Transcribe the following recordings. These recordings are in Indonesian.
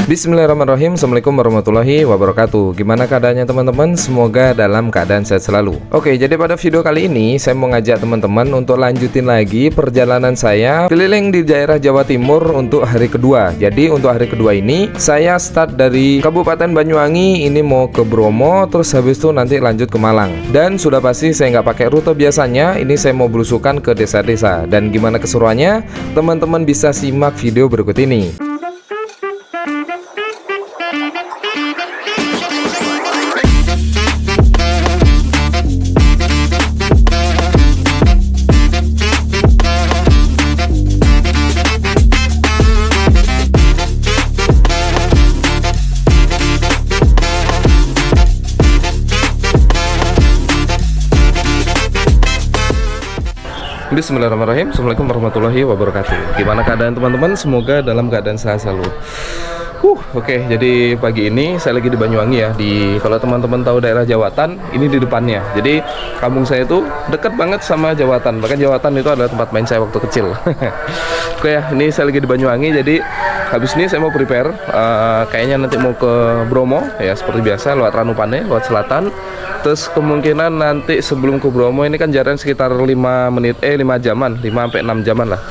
Bismillahirrahmanirrahim. Assalamualaikum warahmatullahi wabarakatuh. Gimana keadaannya teman-teman? Semoga dalam keadaan sehat selalu. Oke, jadi pada video kali ini saya mau ngajak teman-teman untuk lanjutin lagi perjalanan saya keliling di daerah Jawa Timur untuk hari kedua. Jadi untuk hari kedua ini saya start dari Kabupaten Banyuwangi, ini mau ke Bromo, terus habis itu nanti lanjut ke Malang. Dan sudah pasti saya nggak pakai rute biasanya, ini saya mau belusukan ke desa-desa. Dan gimana keseruannya? Teman-teman bisa simak video berikut ini. Bismillahirrahmanirrahim. Assalamualaikum warahmatullahi wabarakatuh. Gimana keadaan teman-teman? Semoga dalam keadaan sehat selalu. Oke, jadi pagi ini saya lagi di Banyuwangi ya. Kalau teman-teman tahu daerah Jawatan, ini di depannya. Jadi kampung saya itu dekat banget sama Jawatan. Bahkan Jawatan itu adalah tempat main saya waktu kecil. Oke ya, ini saya lagi di Banyuwangi. Jadi habis ini saya mau prepare. Kayaknya nanti mau ke Bromo ya, seperti biasa lewat Ranupane, lewat selatan. Terus kemungkinan nanti sebelum ke Bromo ini kan jaraknya sekitar 5 jaman, 5 sampai 6 jaman lah.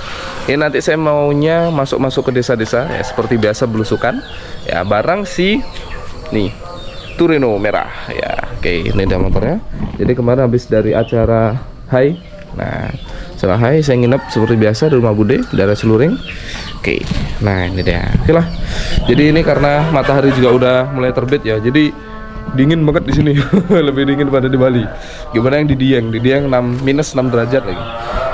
Ini nanti saya maunya masuk ke desa-desa ya, seperti biasa belusukan ya, barang si nih Turino merah ya. Oke, ini dia motornya. Jadi kemarin habis dari acara Hai. Nah, setelah Hai saya nginep seperti biasa di rumah Bude, daerah Celuring. Oke, nah ini dia. Oke lah. Jadi ini karena matahari juga udah mulai terbit ya. Jadi dingin banget di sini. Lebih dingin pada di Bali. Gimana yang di Dieng? Di Dieng minus 6 derajat lagi.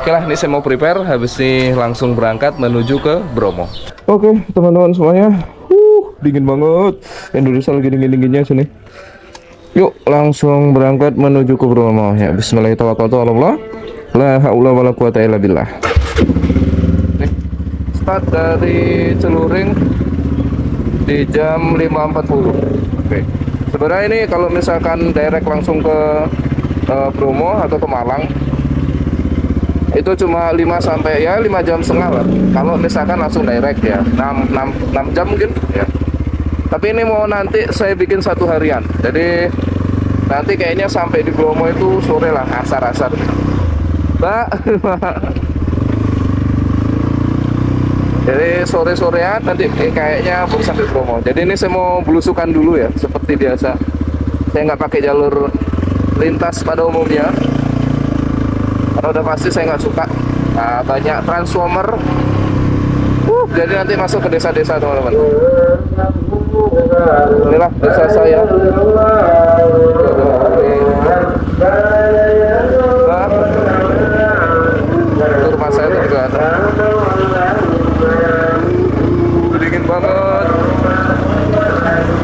Oke lah, ini saya mau prepare, habis ini langsung berangkat menuju ke Bromo. Oke, teman-teman semuanya. Dingin banget. Indonesia lagi dingin-dinginnya sini. Yuk, langsung berangkat menuju ke Bromo ya. Bismillahirrahmanirrahim. La haula wala quwata illa billah. Start dari Celuring di jam 5.40. Oke. Sebenarnya ini kalau misalkan direct langsung ke Bromo atau ke Malang itu cuma 5 jam setengah lah. Kalau misalkan langsung direct ya 6 jam mungkin ya. Tapi ini mau nanti saya bikin 1 harian. Jadi nanti kayaknya sampai di Bromo itu sore lah, asar-asar. Mbak. Jadi sore-sorean nanti kayaknya baru sampai Bromo. Jadi ini saya mau belusukan dulu ya, seperti biasa. Saya nggak pakai jalur lintas pada umumnya. Karena udah pasti saya nggak suka banyak transformer. Jadi nanti masuk ke desa-desa teman-teman. Inilah desa saya. Itu rumah saya juga ada. Dingin banget.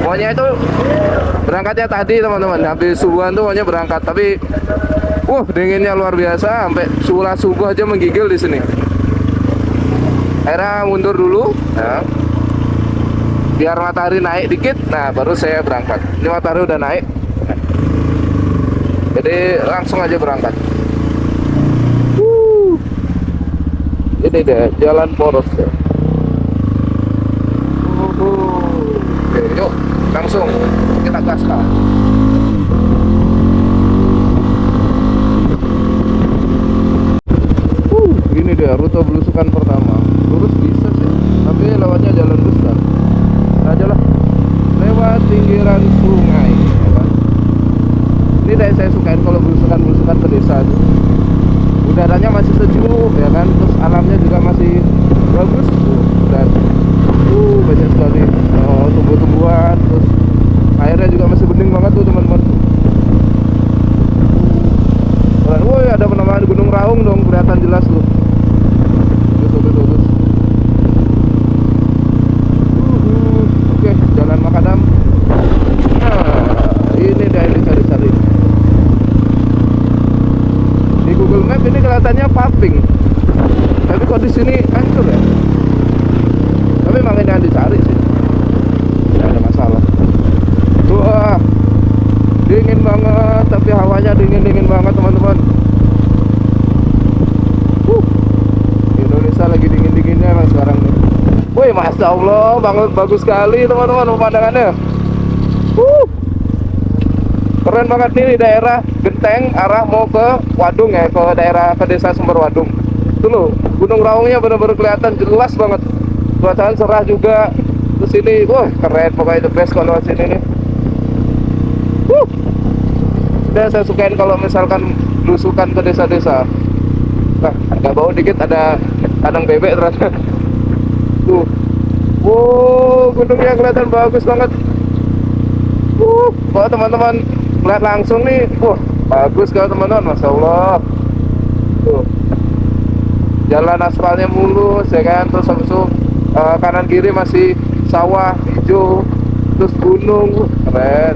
Pokoknya itu berangkatnya tadi teman-teman. Habis subuhan tuh pokoknya berangkat. Tapi dinginnya luar biasa, sampai subuh aja menggigil di sini. Akhirnya mundur dulu ya, biar matahari naik dikit. Nah baru saya berangkat. Ini matahari udah naik, jadi langsung aja berangkat. Ini deh jalan poros ya. Oke, yuk langsung kita gaskan. Gini deh rute belusukan pertama. Lurus bisa sih, tapi lewatnya jalan besar. Aja lah, lewat pinggiran sungai ya kan? Ini deh saya sukain kalau belusukan ke desa itu. Udaranya masih sejuk ya kan, terus alamnya juga masih bagus dan banyak sekali tumbuh-tumbuhan, terus airnya juga masih bening banget tuh teman-teman. Woi, ada penamaan Gunung Raung dong, kelihatan jelas tuh. Bagus. Oke, jalan makadam. Nah, ini dia ini cari-cari. Di Google Map ini kelihatannya paving, tapi kok di sini hancur ya. Tapi memang ini yang dicari sih, tidak ada masalah. Wah, dingin banget, tapi hawanya dingin banget teman-teman. Indonesia lagi dingin-dinginnya emang sekarang nih. Woi, Wih, Masya Allah, banget bagus sekali teman-teman pemandangannya. Uh, Keren banget nih di daerah Genteng, arah mau ke Wadung ya, ke daerah ke desa Sumber Wadung. Itu loh, Gunung Raungnya benar-benar kelihatan jelas banget. Cuacanya cerah juga. Terus ini, wah keren, pokoknya the best kalau sini nih. Udah saya sukain kalau misalkan belusukan ke desa-desa. Nah, agak bau dikit ada kandang bebek ternyata. Tuh, wow, gunungnya kelihatan bagus banget. Kalau teman-teman lihat langsung nih, wah bagus kalau teman-teman, Masya Allah. Tuh, jalan aspalnya mulus ya kan, terus habis itu kanan kiri masih sawah hijau, terus gunung, keren.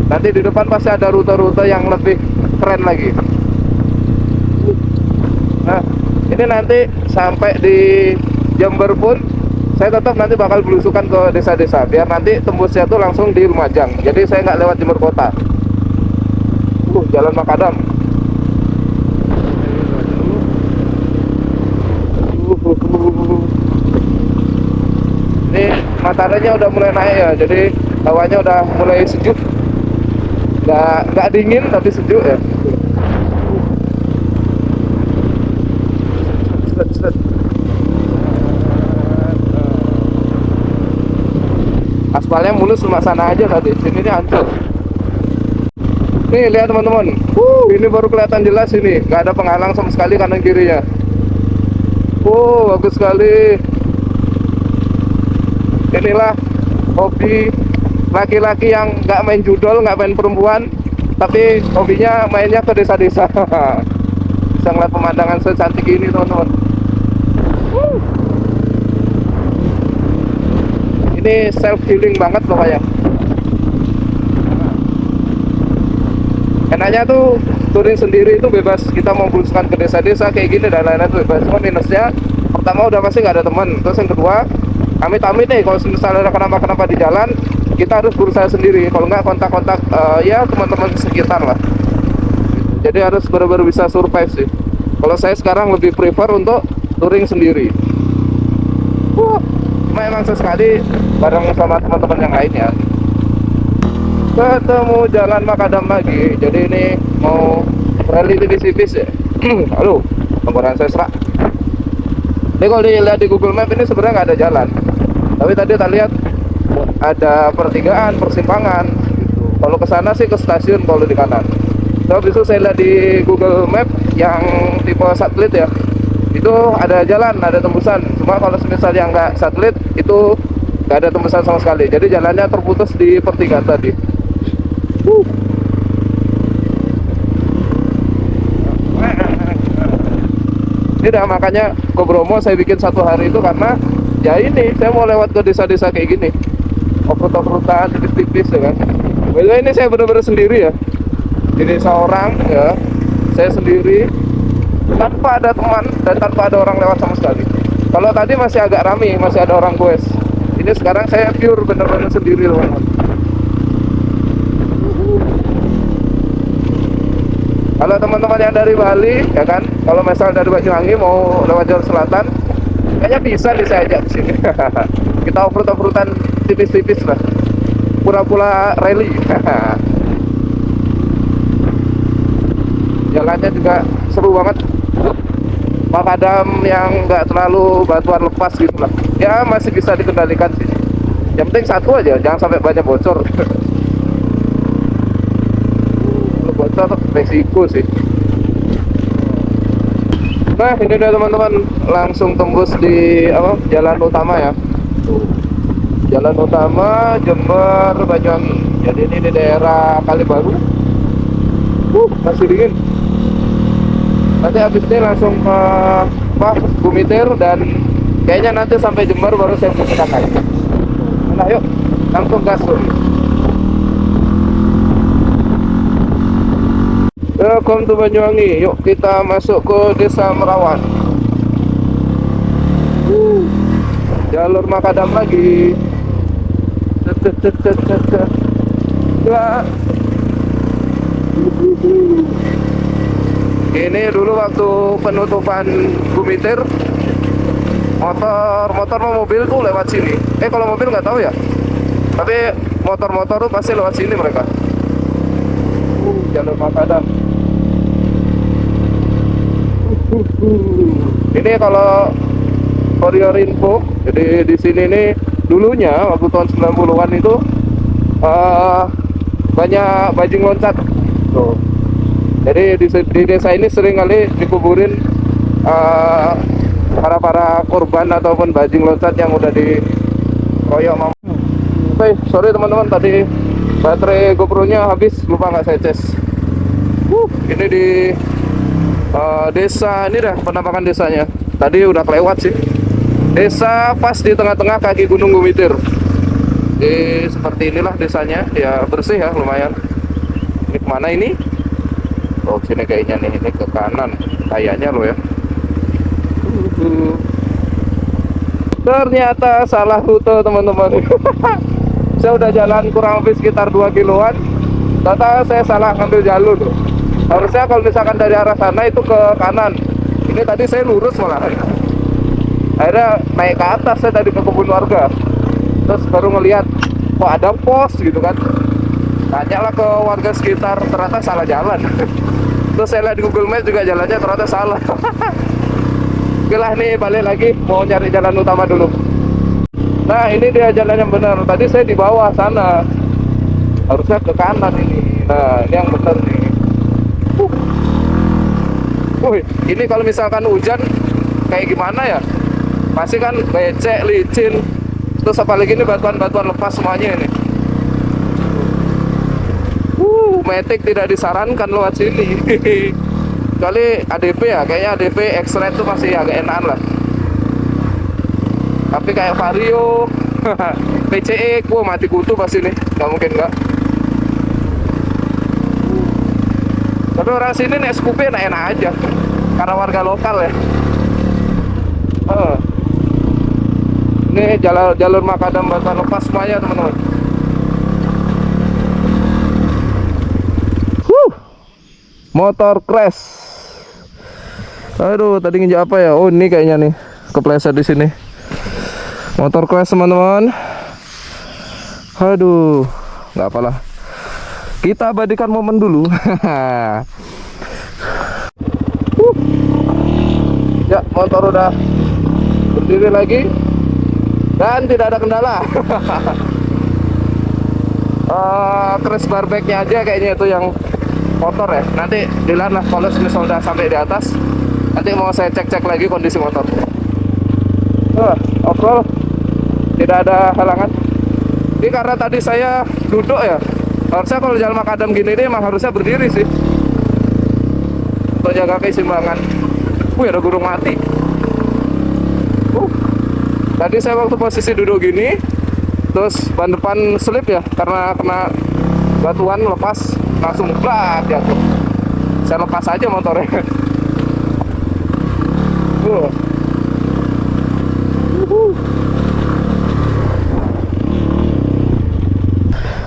Nanti di depan pasti ada rute-rute yang lebih keren lagi. Nah, ini nanti sampai di Jember pun saya tetap nanti bakal belusukan ke desa-desa, biar nanti tembusnya tuh langsung di Lumajang. Jadi saya nggak lewat Jember kota. Jalan Makadam. Ini mataharinya udah mulai naik ya, jadi hawanya udah mulai sejuk. Nggak dingin tapi sejuk ya. Aspalnya mulus cuma sana aja tadi, sini ini hancur. Nih lihat teman-teman, ini baru kelihatan jelas ini, nggak ada penghalang sama sekali kanan kirinya. Bagus sekali. Inilah hobi laki-laki yang nggak main judol, nggak main perempuan, tapi hobinya mainnya ke desa-desa. Bisa ngeliat pemandangan secantik ini teman-teman. Ini self healing banget pokoknya. Enaknya tuh touring sendiri itu bebas, kita mau belusukan ke desa-desa kayak gini dan lain-lain tuh bebas. Cuma minusnya pertama udah pasti nggak ada teman, terus yang kedua amit-amit nih kalau misalnya ada kenapa-kenapa di jalan, kita harus berusaha sendiri. Kalau nggak kontak-kontak ya teman-teman sekitar lah. Jadi harus benar-benar bisa survive sih. Kalau saya sekarang lebih prefer untuk touring sendiri. Memang sesekali bareng sama teman-teman yang lainnya. Ketemu jalan Makadam lagi. Jadi ini mau rally di Sipis ya. Halo, nomboran saya serak. Ini kalau dilihat di Google Map ini sebenarnya nggak ada jalan. Tapi tadi kita lihat ada pertigaan, persimpangan. Kalau ke sana sih ke stasiun kalau di kanan. Terus itu saya lihat di Google Map yang tipe satelit ya. Itu ada jalan, ada tembusan. Cuma kalau misalnya nggak satelit itu nggak ada tembusan sama sekali. Jadi jalannya terputus di pertigaan tadi. Ini dah makanya ke Bromo saya bikin satu hari itu karena ya ini saya mau lewat ke desa-desa kayak gini, off-road-off-roadan tipis-tipis ya kan. Well, ini saya benar-benar sendiri ya. Di desa orang ya, saya sendiri tanpa ada teman dan tanpa ada orang lewat sama sekali. Kalau tadi masih agak rame, masih ada orang goes. Ini sekarang saya pure bener-bener sendiri loh. Kalau teman-teman yang dari Bali ya kan, kalau misalnya dari Banyuwangi mau lewat jalur selatan, kayaknya bisa nih saya ajak ke sini. Kita off-road-off-roadan tipis-tipis lah, pura-pura rally. Jalannya juga seru banget. Makadam yang nggak terlalu batuan lepas gitu lah. Ya masih bisa dikendalikan sih. Yang penting satu aja, jangan sampai banyak bocor. Kalau bocor resiko sih. Nah ini dia teman-teman, langsung tembus di jalan utama ya. Jalan utama Jember Banyuwangi. Jadi ini di daerah Kalibaru. Masih dingin. Nanti habis ini langsung ke Bumitir dan kayaknya nanti sampai Jember baru saya perkirakan. Nah yuk langsung gas dulu. Welcome to Banyuwangi. Yuk kita masuk ke Desa Merawan. Jalur Makadam lagi. Ini dulu waktu penutupan Gumitir, motor sama mobil tuh lewat sini. Kalau mobil nggak tahu ya, tapi motor-motor tuh pasti lewat sini mereka. Jalur makadam. Ini kalau for your info, jadi di sini nih dulunya waktu tahun 90-an itu banyak bajing loncat tuh. Jadi di desa ini sering kali dikuburin para korban ataupun bajing loncat yang udah dikeroyok mama. Oke, sorry teman-teman, tadi baterai GoPro-nya habis, lupa nggak saya cas. Ini di desa ini dah, penampakan desanya. Tadi udah kelewat sih. Desa pas di tengah-tengah kaki Gunung Gumitir. Seperti inilah desanya, ya bersih ya lumayan. Ini kemana ini? Oh sini kayaknya nih, ini ke kanan kayaknya lo ya. Ternyata salah rute teman-teman. Saya udah jalan kurang lebih sekitar 2 kiloan, ternyata saya salah ngambil jalur. Harusnya kalau misalkan dari arah sana itu ke kanan, ini tadi saya lurus malah. Akhirnya naik ke atas, saya tadi ke kebun warga, terus baru ngelihat kok ada pos gitu kan. Tanyalah ke warga sekitar, ternyata salah jalan. Terus saya lihat di Google Maps juga jalannya ternyata salah. Oke lah, nih balik lagi, mau nyari jalan utama dulu. Nah ini dia jalan yang benar. Tadi saya di bawah sana, harusnya ke kanan ini. Nah ini yang benar nih. Ini kalau misalkan hujan kayak gimana ya? Pasti kan becek, licin. Terus apalagi ini batuan-batuan lepas semuanya ini. Matic tidak disarankan lewat sini. Kali ADP ya, kayaknya ADP X-Ray itu masih agak enakan lah. Tapi kayak Vario, PCE, mati kutu pasti nih, nggak mungkin nggak. Tapi orang sini nih SQP enak-enak aja, karena warga lokal ya. Ini jalur makadam batuan lepas semuanya teman-teman. Motor crash. Aduh, tadi nginjak apa ya? Oh, ini kayaknya nih, kepleset di sini. Motor crash teman-teman. Aduh, nggak apalah. Kita abadikan momen dulu. Ya, motor udah berdiri lagi dan tidak ada kendala. Crash barbeknya aja kayaknya itu yang motor ya. Nanti dilihat lah kalau misal udah sampai di atas. Nanti mau saya cek lagi kondisi motor. Overall tidak ada halangan. Ini karena tadi saya duduk ya. Harusnya kalau jalan makadam gini ini emang harusnya berdiri sih, untuk jaga keseimbangan. Ada burung mati. Tadi saya waktu posisi duduk gini, terus ban depan slip ya, karena kena batuan lepas, langsung blat jatuh. Saya lepas aja motornya.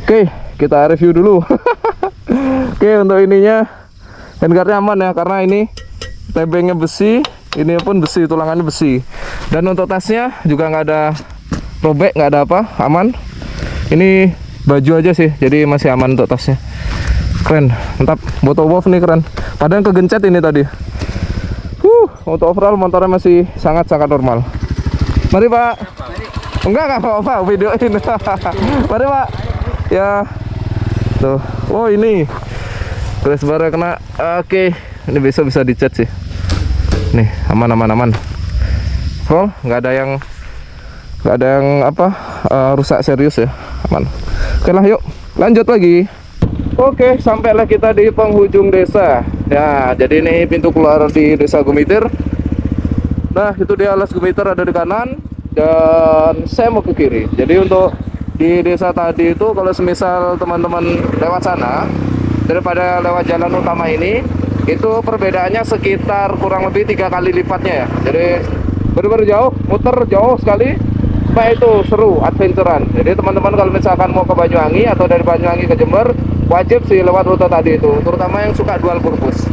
Oke, kita review dulu. Oke, untuk ininya handguardnya aman ya, karena ini tebengnya besi, ini pun besi, tulangannya besi. Dan untuk tasnya juga nggak ada robek, nggak ada apa, aman. Ini baju aja sih, jadi masih aman untuk tasnya. Keren, mantap. Moto Wolf nih keren. Padahal kegencet ini tadi. Untuk overall motornya masih sangat-sangat normal. Mari Pak. Enggak apa-apa, videoin. Mari Pak. Ya. Tuh. Oh ini crash bar kena. Oke. Ini besok bisa dicat sih. Nih aman. Full, nggak ada yang apa rusak serius ya, aman. Oke lah, yuk lanjut lagi. Oke, sampailah kita di penghujung desa. Ya, jadi ini pintu keluar di desa Gumitir. Nah, itu dia alas Gumitir ada di kanan dan saya mau ke kiri. Jadi untuk di desa tadi itu kalau semisal teman-teman lewat sana daripada lewat jalan utama ini, itu perbedaannya sekitar kurang lebih 3 kali lipatnya ya. Jadi benar-benar jauh, muter jauh sekali. Nah itu seru, adventurean. Jadi teman-teman kalau misalkan mau ke Banyuwangi atau dari Banyuwangi ke Jember, wajib sih lewat rute tadi itu, terutama yang suka dual purpose.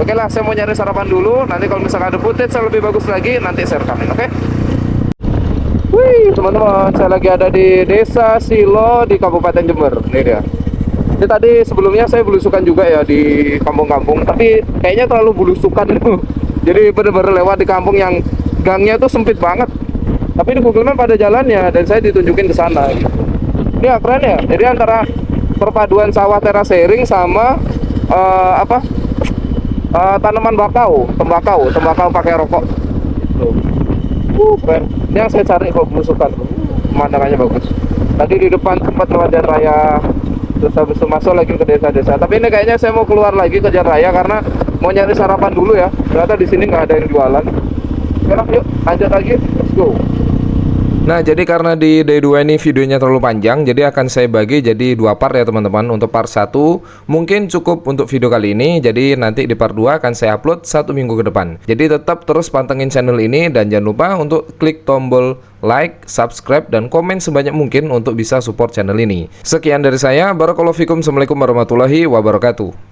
Oke lah, saya mau nyari sarapan dulu. Nanti kalau misalkan ada footage yang lebih bagus lagi, nanti saya rekamin, oke? Wih, teman-teman, saya lagi ada di Desa Silo di Kabupaten Jember. Ini dia. Ini tadi sebelumnya saya belusukan juga ya di kampung-kampung, tapi kayaknya terlalu belusukan itu. Jadi bener-bener lewat di kampung yang gangnya tuh sempit banget. Tapi di Google Map ada jalannya dan saya ditunjukin ke sana gitu. Ini ya keren ya. Jadi antara perpaduan sawah terasering sama tanaman tembakau pakai rokok. Tuh. Keren. Ini yang saya cari kok belusukan. Pemandangannya bagus. Tadi di depan sempat lewat jalan raya, terus habis itu masuk lagi ke desa-desa. Tapi ini kayaknya saya mau keluar lagi ke jalan raya karena mau nyari sarapan dulu ya. Ternyata di sini nggak ada yang jualan. Oke lah, yuk lanjut lagi. Let's go. Nah, jadi karena di day 2 ini videonya terlalu panjang, jadi akan saya bagi jadi 2 part ya teman-teman. Untuk part 1 mungkin cukup untuk video kali ini, jadi nanti di part 2 akan saya upload 1 minggu ke depan. Jadi tetap terus pantengin channel ini dan jangan lupa untuk klik tombol like, subscribe, dan komen sebanyak mungkin untuk bisa support channel ini. Sekian dari saya, barakallahu fikum, assalamualaikum warahmatullahi wabarakatuh.